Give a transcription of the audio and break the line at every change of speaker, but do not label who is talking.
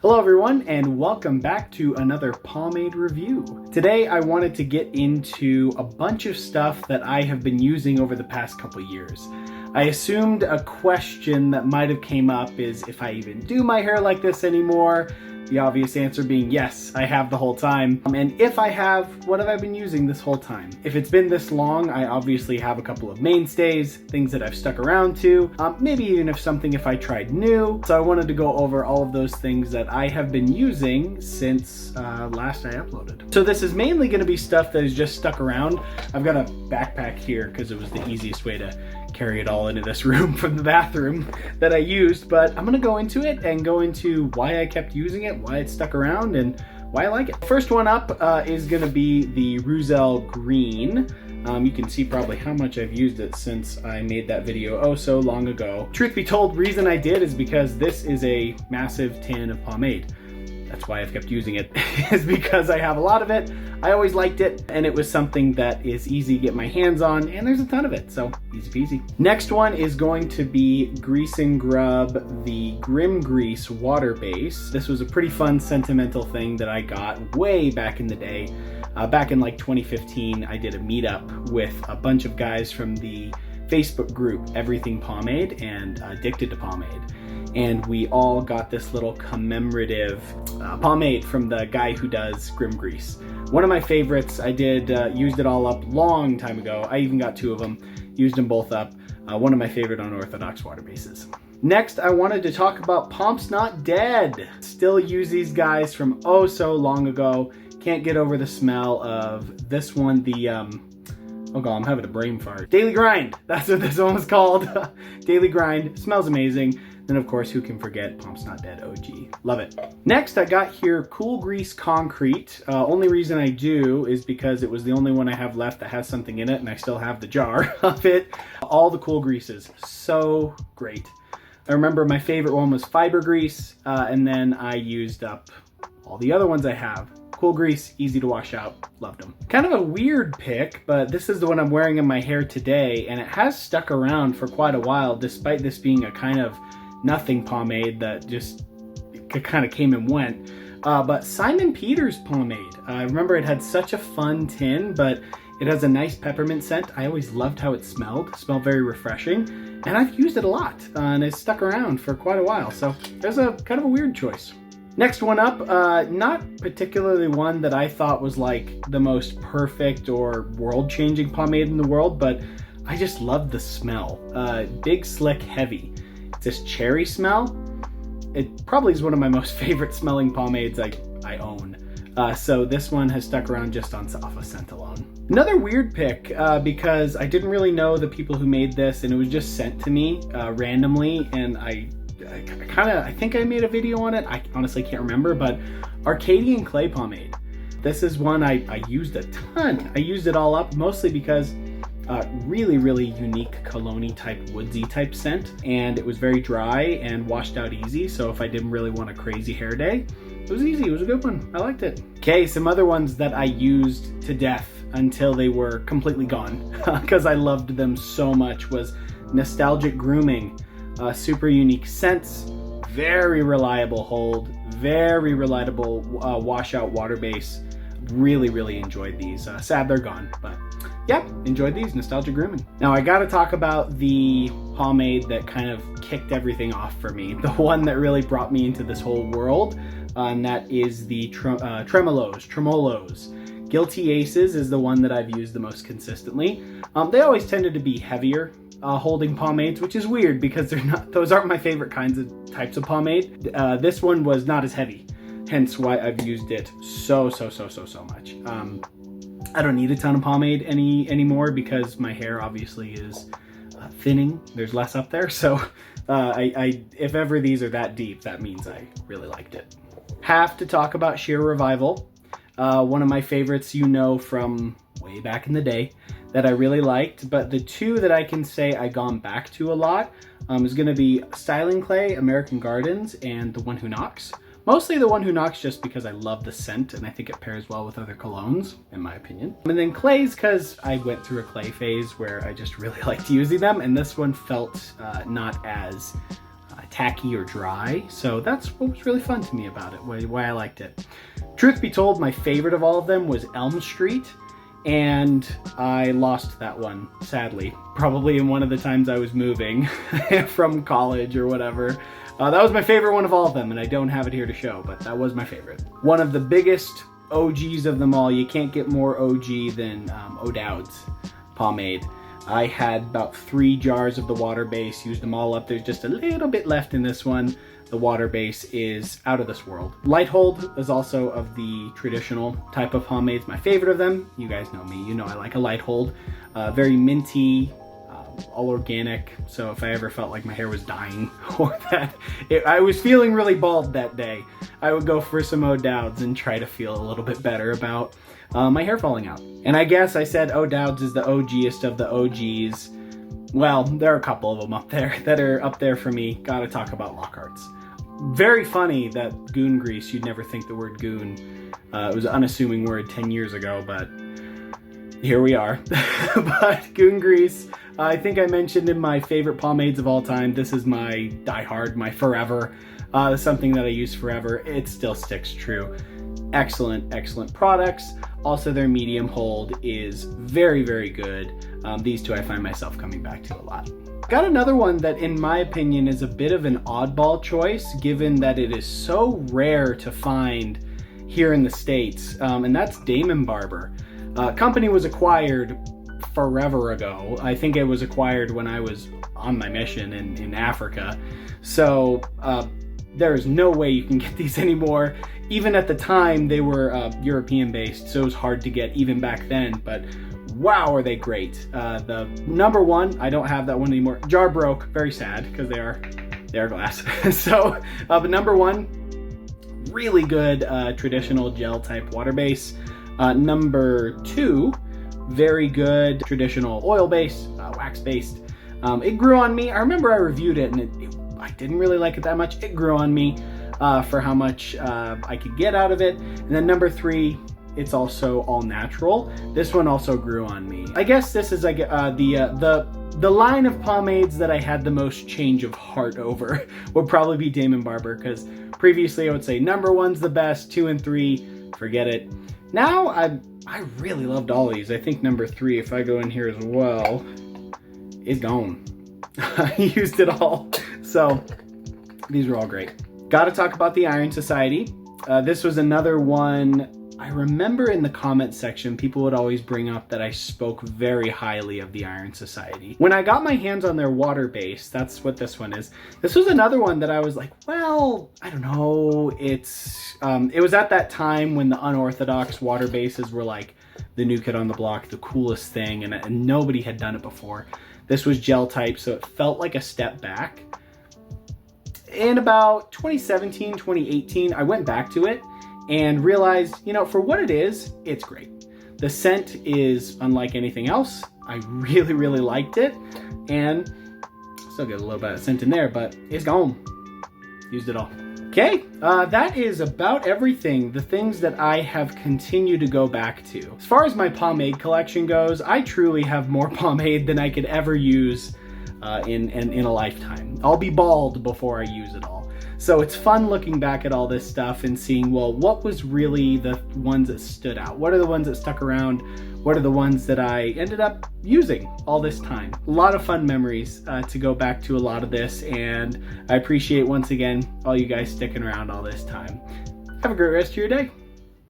Hello everyone, and welcome back to another pomade review. Today I wanted to get into a bunch of stuff that I have been using over the past couple years. I assumed a question that might have came up is if I even do my hair like this anymore. The obvious answer being yes, I have the whole time. And if I have, what have I been using this whole time? If it's been this long, I obviously have a couple of mainstays, things that I've stuck around to, maybe even if I tried new. So I wanted to go over all of those things that I have been using since last I uploaded. So this is mainly gonna be stuff that is just stuck around. I've got a backpack here because it was the easiest way to carry it all into this room from the bathroom that I used, but I'm gonna go into it and go into why I kept using it, why it stuck around, and why I like it. First one up is gonna be the Roselle Green. You can see probably how much I've used it since I made that video oh so long ago. Truth be told, reason I did is because this is a massive tin of pomade. That's why I've kept using it, is because I have a lot of it. I always liked it, and it was something that is easy to get my hands on, and there's a ton of it, so easy peasy. Next one is going to be Grease and Grub, the Grim Grease Water Base. This was a pretty fun sentimental thing that I got way back in the day. Back in like 2015, I did a meetup with a bunch of guys from the Facebook group Everything Pomade and Addicted to Pomade. And we all got this little commemorative pomade from the guy who does Grim Grease. One of my favorites. I used it all up long time ago. I even got two of them, used them both up. One of my favorite unorthodox water bases. Next, I wanted to talk about Pomp's Not Dead. Still use these guys from oh so long ago. Can't get over the smell of this one, the oh god, I'm having a brain fart. Daily Grind, that's what this one was called. Daily Grind, smells amazing. Then of course, who can forget Pomp's Not Dead OG, love it. Next, I got here Cool Grease Concrete. Only reason I do is because it was the only one I have left that has something in it, and I still have the jar of it. All the cool greases, so great. I remember my favorite one was Fiber Grease, and then I used up all the other ones I have. Cool Grease, easy to wash out, loved them. Kind of a weird pick, but this is the one I'm wearing in my hair today, and it has stuck around for quite a while, despite this being a kind of nothing pomade that just kind of came and went. But Simon Peter's pomade. I remember it had such a fun tin, but it has a nice peppermint scent. I always loved how it smelled. It smelled very refreshing, and I've used it a lot, and it's stuck around for quite a while. So there's a kind of a weird choice. Next one up, not particularly one that I thought was like the most perfect or world-changing pomade in the world, but I just love the smell. Big Slick Heavy. It's this cherry smell. It probably is one of my most favorite smelling pomades I own. So this one has stuck around just on off of scent alone. Another weird pick, because I didn't really know the people who made this, and it was just sent to me randomly, and I think I made a video on it. I honestly can't remember, but Arcadian Clay Pomade. This is one I used a ton. I used it all up, mostly because really, really unique cologne-y type, woodsy type scent, and it was very dry and washed out easy, so if I didn't really want a crazy hair day, it was easy. It was a good one. I liked it. Okay, some other ones that I used to death until they were completely gone because I loved them so much was Nostalgic Grooming. Super unique scents, very reliable hold, very reliable washout water base. Really, really enjoyed these. Sad they're gone, but yep, enjoyed these. Nostalgic Grooming. Now I gotta talk about the pomade that kind of kicked everything off for me. The one that really brought me into this whole world, and that is the Tremolos. Guilty Aces is the one that I've used the most consistently. They always tended to be heavier holding pomades, which is weird because those aren't my favorite types of pomade. This one was not as heavy, hence why I've used it so much. I don't need a ton of pomade anymore because my hair obviously is thinning. There's less up there, so if ever these are that deep, that means I really liked it. Have to talk about Sheer Revival. One of my favorites, from way back in the day, that I really liked, but the two that I can say I gone back to a lot is going to be Styling Clay, American Gardens, and The One Who Knocks. Mostly The One Who Knocks just because I love the scent and I think it pairs well with other colognes, in my opinion. And then clays because I went through a clay phase where I just really liked using them, and this one felt not as tacky or dry. So that's what was really fun to me about it, why I liked it. Truth be told, my favorite of all of them was Elm Street, and I lost that one, sadly. Probably in one of the times I was moving from college or whatever. That was my favorite one of all of them, and I don't have it here to show, but that was my favorite. One of the biggest OGs of them all. You can't get more OG than O'Dowd's pomade. I had about 3 jars of the water base, used them all up. There's just a little bit left in this one. The water base is out of this world. Light Hold is also of the traditional type of pomades. My favorite of them, you guys know me, you know I like a Light Hold. Very minty, all organic. So if I ever felt like my hair was dying or that I was feeling really bald that day, I would go for some O'Dowd's and try to feel a little bit better about my hair falling out. And I guess I said O'Dowd's is the OGest of the OGs. Well, there are a couple of them up there that are up there for me. Gotta talk about Lockhart's. Very funny that goon grease, you'd never think the word goon. It was an unassuming word 10 years ago, but here we are. But goon grease, I think I mentioned in my favorite pomades of all time, this is my diehard, my forever. Something that I use forever. It still sticks true. Excellent, excellent products. Also, their medium hold is very, very good. These two I find myself coming back to a lot. Got another one that in my opinion is a bit of an oddball choice, given that it is so rare to find here in the States, and that's Damon Barber. Company was acquired forever ago. I think it was acquired when I was on my mission in Africa. So there is no way you can get these anymore. Even at the time, they were European based, so it was hard to get even back then, but wow, are they great. The number one, I don't have that one anymore. Jar broke, very sad, because they are glass. So, but number one, really good traditional gel type water base. Number two, very good traditional oil base, wax based. It grew on me. I remember I reviewed it and I didn't really like it that much. It grew on me for how much I could get out of it. And then number three, it's also all natural. This one also grew on me. I guess this is like the line of pomades that I had the most change of heart over would probably be Damon Barber, because previously I would say number one's the best, 2 and 3, forget it. Now I really loved all these. I think number 3, if I go in here as well, is gone. I used it all. So these are all great. Gotta talk about the Iron Society. This was another one. I remember in the comment section, people would always bring up that I spoke very highly of the Iron Society. When I got my hands on their water base, that's what this one is. This was another one that I was like, well, I don't know. It was at that time when the unorthodox water bases were like the new kid on the block, the coolest thing, and nobody had done it before. This was gel type, so it felt like a step back. In about 2017, 2018, I went back to it and realized, you know, for what it is, it's great. The scent is unlike anything else. I really, really liked it, and still get a little bit of scent in there, but it's gone. Used it all. Okay, that is about everything, the things that I have continued to go back to. As far as my pomade collection goes, I truly have more pomade than I could ever use in a lifetime. I'll be bald before I use it all. So it's fun looking back at all this stuff and seeing, well, what was really the ones that stood out? What are the ones that stuck around? What are the ones that I ended up using all this time? A lot of fun memories to go back to a lot of this, and I appreciate once again all you guys sticking around all this time. Have a great rest of your day.